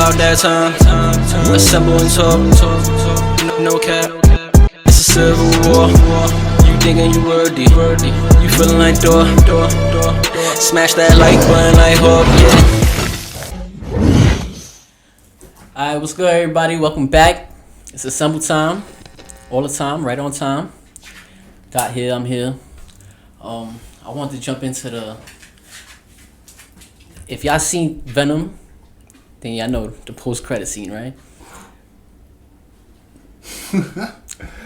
about that time. Assemble and talk. No cap. It's a civil war. You thinking you worthy? You feeling like door. Smash that like button like Hawk. Yeah. Alright, what's good, everybody? Welcome back. It's assemble time, all the time, right on time. Got here, I'm here. I want to jump into the. If y'all seen Venom, then y'all know the post-credit scene, right?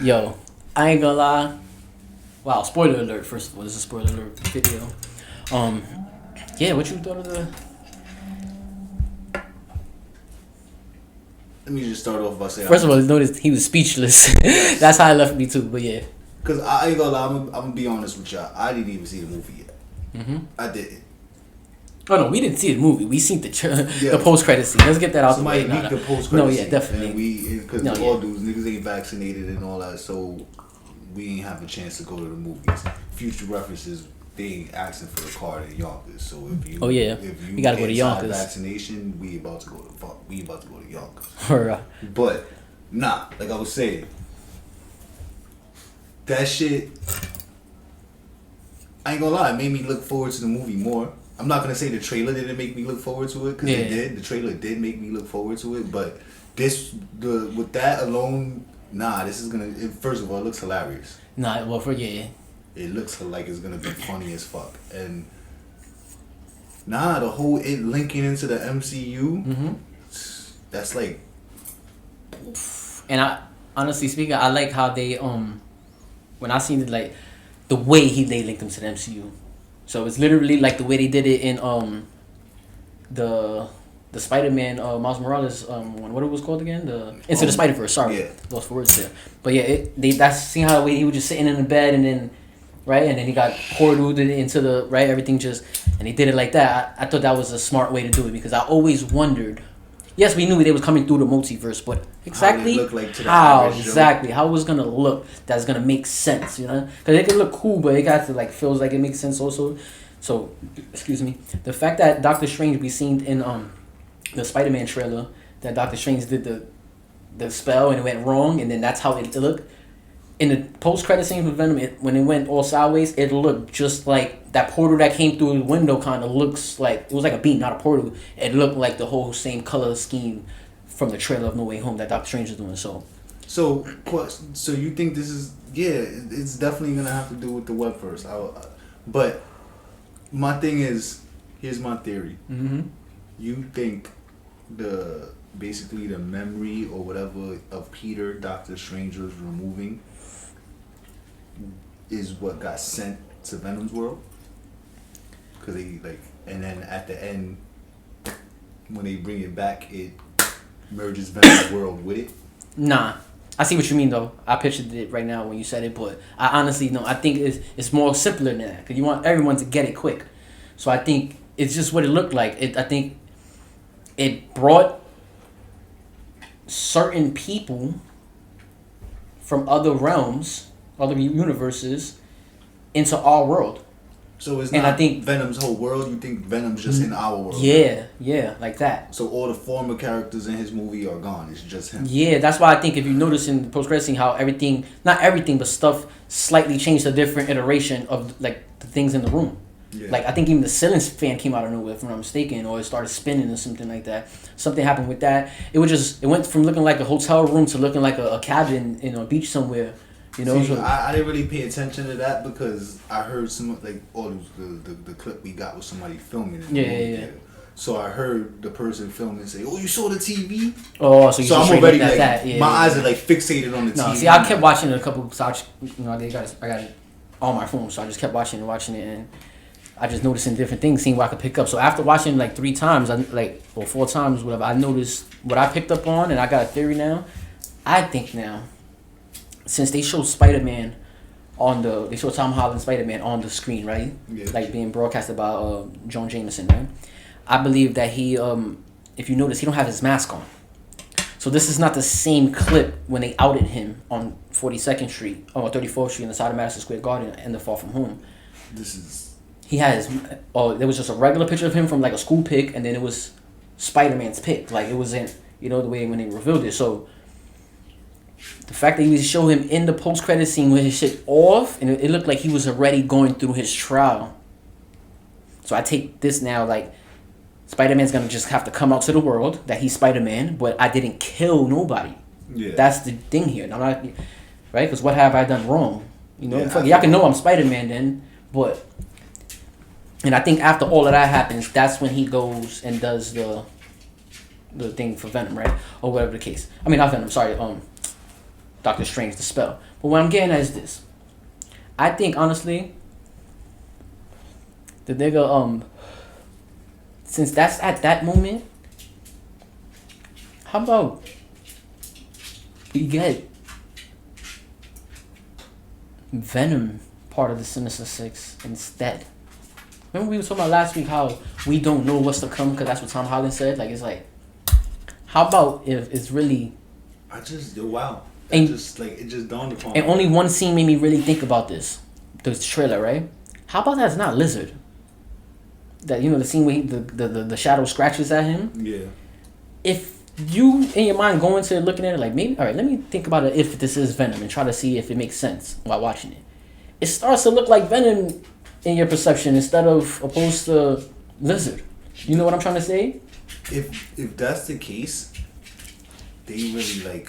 Yo, I ain't gonna lie. Wow, spoiler alert. First of all, this is a spoiler alert video. Yeah, what you thought of the? Let me just start off by saying. First of all, notice he was speechless. That's how it left me too. But yeah. Cause I ain't gonna lie, I'm gonna be honest with y'all. I didn't even see the movie yet. I didn't. Oh no, we didn't see the movie. We seen the post credit scene. Let's get that out the way. Somebody leaked the post No, credit yeah, scene. definitely. Because all dudes, niggas ain't vaccinated and all that, so we ain't have a chance to go to the movies. Future references, they ain't asking for a card in Yonkers. So if you, if you gotta go to Yonkers. Vaccination, we about to go to Yonkers. Alright. But nah, like I was saying, that shit, I ain't gonna lie, it made me look forward to the movie more. I'm not gonna say the trailer didn't make me look forward to it, because it did. The trailer did make me look forward to it, but with that alone, this is gonna. First of all, it looks hilarious. It looks like it's gonna be funny as fuck, and the whole it linking into the MCU, that's like. And I honestly speaking, I like how they when I seen it, like the way they linked them to the MCU. So it's literally like the way they did it in the Spider-Man Miles Morales what it was called again, the Into the Spider-Verse. Sorry, lost for words there. But yeah, that's seeing how the way he was just sitting in the bed and then and then he got portaled into the everything and they did it like that. I thought that was a smart way to do it, because I always wondered. Yes, we knew they was coming through the multiverse, but exactly how it was gonna look that's gonna make sense, you know? Because it can look cool, but it got to feels like it makes sense also. So, excuse me, the fact that Doctor Strange we seen in the Spider-Man trailer that Doctor Strange did the spell and it went wrong, and then that's how it looked. In the post-credit scene with Venom, when it went all sideways, it looked just like that portal that came through the window. Kind of looks like it was like a beam, not a portal. It looked like the whole same color scheme from the trailer of No Way Home that Doctor Strange is doing. So you think this is it's definitely gonna have to do with the web first. But my thing is, here's my theory. You think basically the memory or whatever of Peter Doctor Strange was removing is what got sent to Venom's world? Because and then at the end, when they bring it back, it merges Venom's world with it? Nah. I see what you mean, though. I pictured it right now when you said it, but I honestly no. I think it's more simpler than that, because you want everyone to get it quick. So I think it's just what it looked like. I think it brought certain people from other realms, other universes, into our world. So it's not Venom's whole world? You think Venom's just in our world? Yeah, like that. So all the former characters in his movie are gone. It's just him. Yeah, that's why I think if you notice in the post-credit scene how everything, not everything, but stuff slightly changed, a different iteration of the things in the room. Yeah. Like I think even the ceiling fan came out of nowhere, if I'm not mistaken, or it started spinning or something like that. Something happened with that. It went from looking like a hotel room to looking like a cabin in a beach somewhere. You know, see, I didn't really pay attention to that because I heard the clip we got with somebody filming it. Yeah. So I heard the person filming say, "Oh, you saw the TV?" Oh, so I'm already my eyes are fixated on the TV. See, I kept watching it a couple. So I got it on my phone, so I just kept watching it, and I just noticing different things, seeing what I could pick up. So after watching 3 times, or 4 times, whatever, I noticed what I picked up on, and I got a theory now. I think now, since they showed Spider-Man they showed Tom Holland Spider-Man on the screen, right? Yeah. Being broadcasted by John Jameson, right? I believe that he, if you notice, he don't have his mask on. So this is not the same clip when they outed him on 42nd Street, or 34th Street on the side of Madison Square Garden and the Far From Home. This is... He has, there was just a regular picture of him from a school pic, and then it was Spider-Man's pick. Like, it wasn't, the way when they revealed it. So, the fact that you show him in the post-credit scene with his shit off, and it looked like he was already going through his trial. So, I take this now, like, Spider-Man's going to just have to come out to the world that he's Spider-Man, but I didn't kill nobody. Yeah. That's the thing here. I'm not, right? Because what have I done wrong? Yeah, y'all can know I'm Spider-Man then, but... And I think after all of that happens, that's when he goes and does the thing for Venom, right? Or whatever the case. I mean, not Venom, sorry, Doctor Strange, the spell. But what I'm getting at is this. I think, honestly, the nigga, since that's at that moment, how about we get Venom part of the Sinister Six instead? Remember we were talking about last week how we don't know what's to come because that's what Tom Holland said? Like, it's like, how about if it's really... Wow. And, It just dawned upon me. And only one scene made me really think about this. The trailer, right? How about that's not Lizard? That, the scene where the shadow scratches at him? Yeah. If you, in your mind, go into looking at it like, maybe, all right, let me think about it if this is Venom and try to see if it makes sense while watching it. It starts to look like Venom in your perception instead of opposed to Lizard. You know what I'm trying to say? If that's the case, they really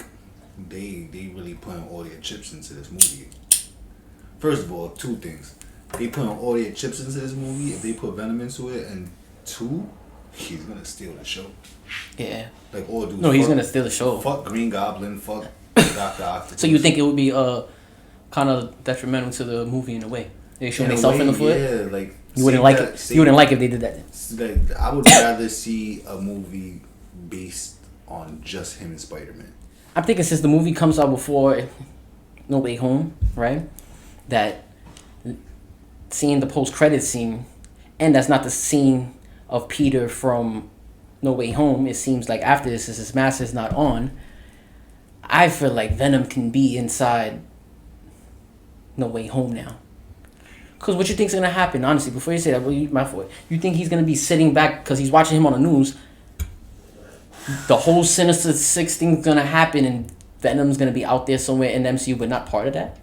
they really putting all their chips into this movie. First of all, two things. They putting all their chips into this movie. If they put Venom into it, and two, he's gonna steal the show. Yeah. Like all dudes. No, he's gonna steal the show. Fuck Green Goblin. Fuck Dr. Octopus. So you think it would be kind of detrimental to the movie in a way? They shoot themselves in the foot. Yeah, like you wouldn't like it. You wouldn't like if they did that. Like, I would rather see a movie based on just him and Spider-Man. I'm thinking since the movie comes out before No Way Home, right? That seeing the post-credit scene, and that's not the scene of Peter from No Way Home. It seems like after this, since his mask is not on, I feel like Venom can be inside No Way Home now. Because what you think's gonna happen, honestly, before you say that, my fault. You think he's gonna be sitting back because he's watching him on the news? The whole Sinister Six thing's gonna happen, and Venom's gonna be out there somewhere in the MCU, but not part of that.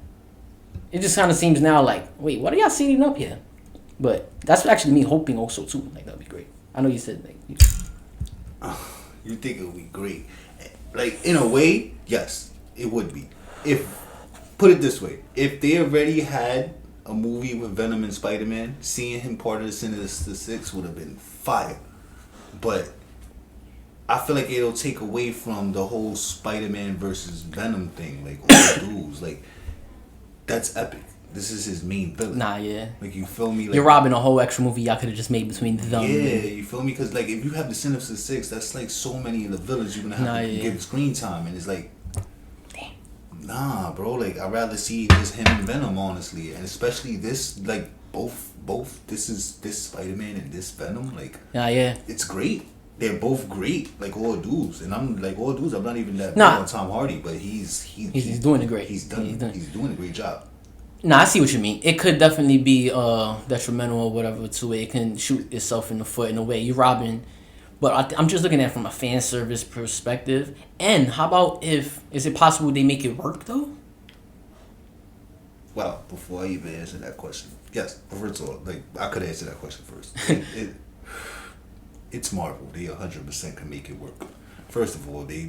It just kind of seems now like, wait, what are y'all setting up here? But that's actually me hoping also too. Like, that'd be great. I know you said like. You think it would be great? Like, in a way, yes, it would be. Put it this way, if they already had a movie with Venom and Spider-Man, seeing him part of the Sinister Six would have been fire. But I feel like it'll take away from the whole Spider-Man versus Venom thing. Like, all dudes, like, that's epic. This is his main villain. Nah, yeah. Like, you feel me? Like, you're robbing a whole extra movie y'all could have just made between them. Yeah, you feel me? Because, like, if you have the Sinister Six, that's like so many of the villains you're going to have to give screen time. And it's like, nah, bro. Like, I'd rather see just him and Venom, honestly, and especially this, like, both. This Spider-Man and this Venom. Like, yeah, it's great. They're both great, like all dudes, and I'm like all dudes. I'm not even that big on Tom Hardy, but he's doing it great. He's doing a great job. Nah, I see what you mean. It could definitely be detrimental or whatever to it. It can shoot itself in the foot in a way. You're robbing. But I'm just looking at it from a fan service perspective. And how about is it possible they make it work though? Well, before I even answer that question, yes, first of all, like, I could answer that question first. It's Marvel. They 100% can make it work. First of all, they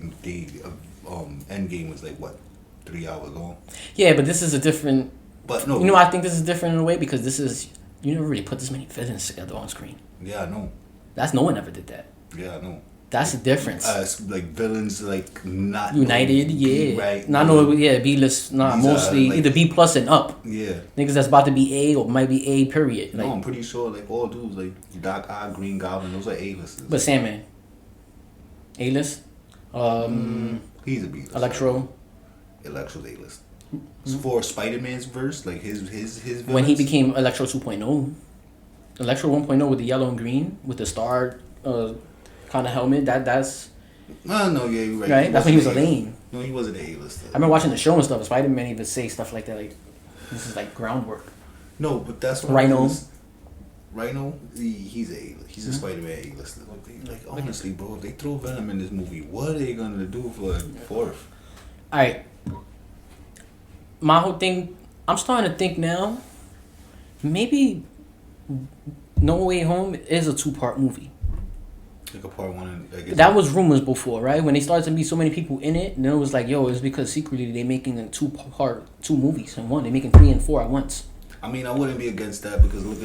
Endgame was like what, 3 hours long. Yeah, but this is a different. But no, you know, I think this is different in a way because this is you never really put this many villains together on screen. Yeah, I know. No one ever did that. Yeah, I know. That's the difference. Like villains, like not United, yeah. Right. Not no, yeah, B list. Nah, mostly like, either B plus and up. Yeah. Niggas that's about to be A or might be A period. Like, no, I'm pretty sure like all dudes like Doc Ock, Green Goblin, those are A-listers. But Sandman, A list. He's a B list. Electro's A-list. So for Spider-Man's verse, like his villains, when he became Electro 2.0, Electro 1.0 with the yellow and green with the star kind of helmet. That's no, yeah, you're right. Right, that's when he was a lane. No, he wasn't an A-lister. I've been watching the show and stuff. Spider-Man even say stuff like that. Like, this is like groundwork. No, but that's what Rhino. right now, he's a Spider-Man A-lister. Like honestly, bro, if they throw Venom in this movie, what are they gonna do for a fourth? All right. My whole thing, I'm starting to think now. Maybe No Way Home is a 2-part movie. Like a part one. That was rumors before, right? When they started to be so many people in it, and then it was like, yo, it's because secretly they're making a 2 movies in one. They're making 3 and 4 at once. I mean, I wouldn't be against that because look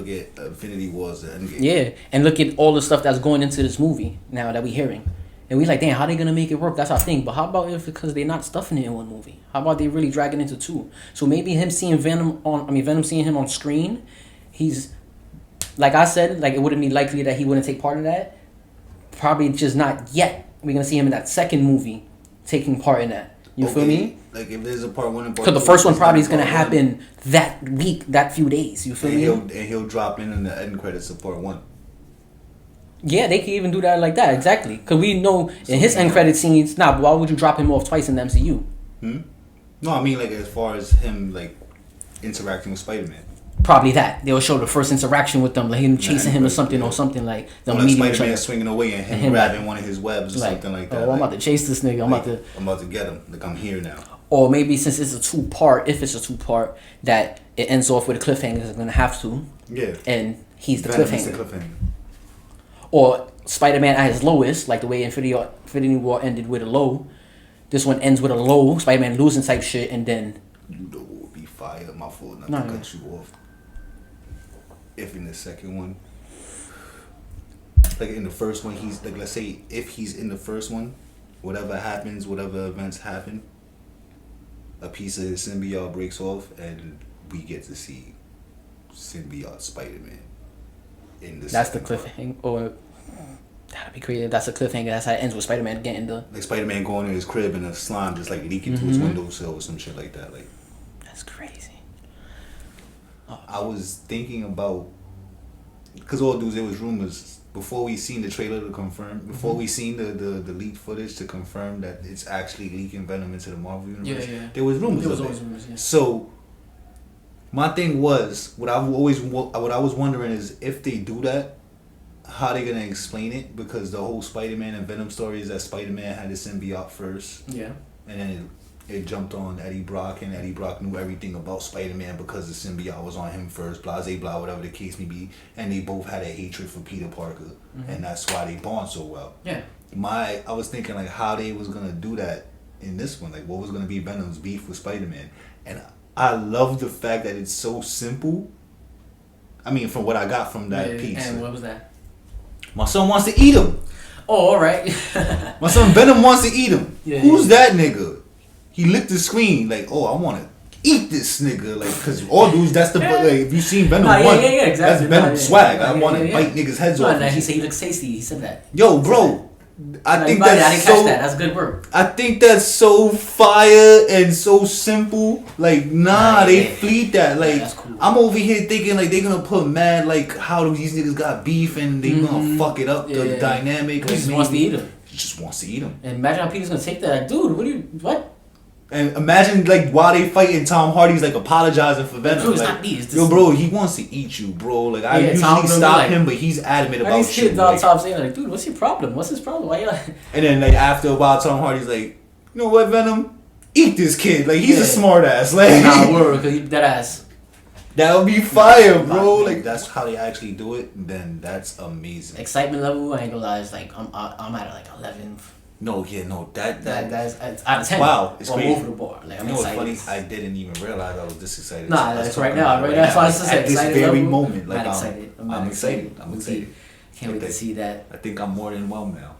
at Infinity Wars, the Endgame. Yeah, and look at all the stuff that's going into this movie now that we're hearing. And we like, damn, how they gonna make it work? That's our thing. But how about if because they're not stuffing it in one movie? How about they really dragging into 2? So maybe Venom seeing him on screen, he's, like I said, like it wouldn't be likely that he wouldn't take part in that. Probably just not yet. We're gonna see him in that second movie taking part in that. You feel me? Like if there's a part 1 and part 2. Because the first one probably is gonna happen that week, that few days. You feel me? And he'll drop in the end credits of part 1. Yeah, they can even do that like that, exactly. Because we know in his end credit scenes, but why would you drop him off twice in the MCU? No, I mean like as far as him like interacting with Spider-Man. Probably that. They'll show the first interaction with them, like him chasing him or something like them meeting each other. Spider-Man swinging away and him grabbing one of his webs or something like that. Oh, I'm about to chase this nigga. I'm about to get him. Like I'm here now. Or maybe since it's a 2-part, if it's a 2-part, that it ends off with a cliffhanger, it's gonna have to. Yeah. And he's the Venom cliffhanger. is the cliffhanger. Or Spider-Man at his lowest, like the way Infinity War ended with a low. This one ends with a low, Spider-Man losing type shit, and then... You know what would be fire, my fault not to cut you off. If in the second one... Like in the first one, he's... Like let's say, if he's in the first one, whatever happens, whatever events happen, a piece of his symbiote breaks off, and we get to see symbiote Spider-Man. That's the cliffhanger, or that'd be crazy. That's a cliffhanger. That's how it ends with Spider-Man getting the like Spider-Man going in his crib and the slime just like leaking through his windowsill or some shit like that. Like that's crazy. I was thinking about because all dudes there was rumors before we seen the trailer to confirm before we seen the leaked footage to confirm that it's actually leaking Venom into the Marvel universe. Yeah. There was rumors. There was always rumors. Yeah. So. My thing was what I was wondering is if they do that, how they gonna explain it? Because the whole Spider-Man and Venom story is that Spider-Man had the symbiote first, yeah, and then it jumped on Eddie Brock, and Eddie Brock knew everything about Spider-Man because the symbiote was on him first, blah blah, whatever the case may be, and they both had a hatred for Peter Parker, and that's why they bond so well. Yeah. I was thinking like how they was gonna do that in this one, like what was gonna be Venom's beef with Spider-Man, and I love the fact that it's so simple. I mean, from what I got from that piece. And what was that? My son wants to eat him. Oh, all right. My son Venom wants to eat him. Yeah, Who's that nigga? He licked the screen like, oh, I want to eat this nigga. Like, because all dudes, that's the, like, if you seen Venom 1, exactly. that's Venom swag. I want to bite niggas' heads off. He said he looks tasty. He said that. Yo, bro. I think I that's didn't so. catch that. That's good work. I think that's so fire and so simple. Like, they fleet that. Like, that's cool. I'm over here thinking like they're gonna put mad like how these niggas got beef and they gonna fuck it up the dynamic. He just wants to eat him. He just wants to eat him. And imagine how Peter's gonna take that. Like, dude, what? And imagine like while they fighting, Tom Hardy's like apologizing for Venom. Dude, it's like, not me, it's yo, bro, he wants to eat you, bro. Like I usually stop him, but he's adamant about these shit. kids on top saying like, dude, what's your problem? What's his problem? Why you like? And then like after a while, Tom Hardy's like, you know what, Venom? Eat this kid. Like he's a smart ass. Like nah, word, because he that ass. That would be fire, bro. Like that's how they actually do it. Then that's amazing. Excitement level, I ain't gonna lie, is like I'm at like 11. That's it's out of 10. Wow, it's crazy. Over the board. Like I'm you know excited. what's funny? I didn't even realize I was this excited. Nah, that's right now. Right now, that's why I said at this excited very level. moment. Like I'm excited. I'm excited. I'm excited. Can't wait to see that. I think I'm more than well now.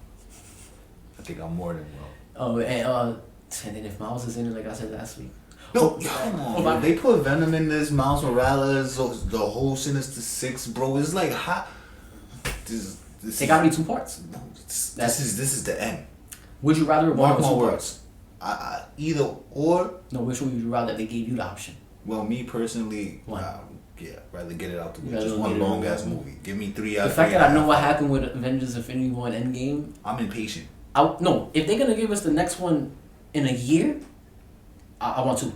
I think I'm more than well. Oh, and then if Miles is in it, like I said last week. No, come on. They put Venom in this, Miles Morales, the whole Sinister Six, bro. It's like how they gotta be 2 parts. This is the end. Would you rather mark my words? Either or. No, which one would you rather? They gave you the option. Well, me personally, rather get it out the way. Just one long ass movie. Give me 3 hours. The fact that I know what happened with Avengers: Infinity War and Endgame, I'm impatient. No, if they're gonna give us the next one in a year, I want to.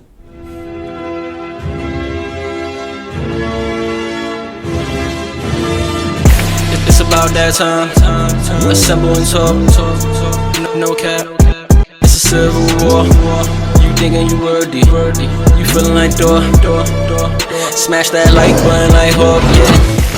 about that time. Assemble and talk. No cap. It's a civil war. You thinking you worthy. You feeling like door. Smash that like button like Hawk, yeah.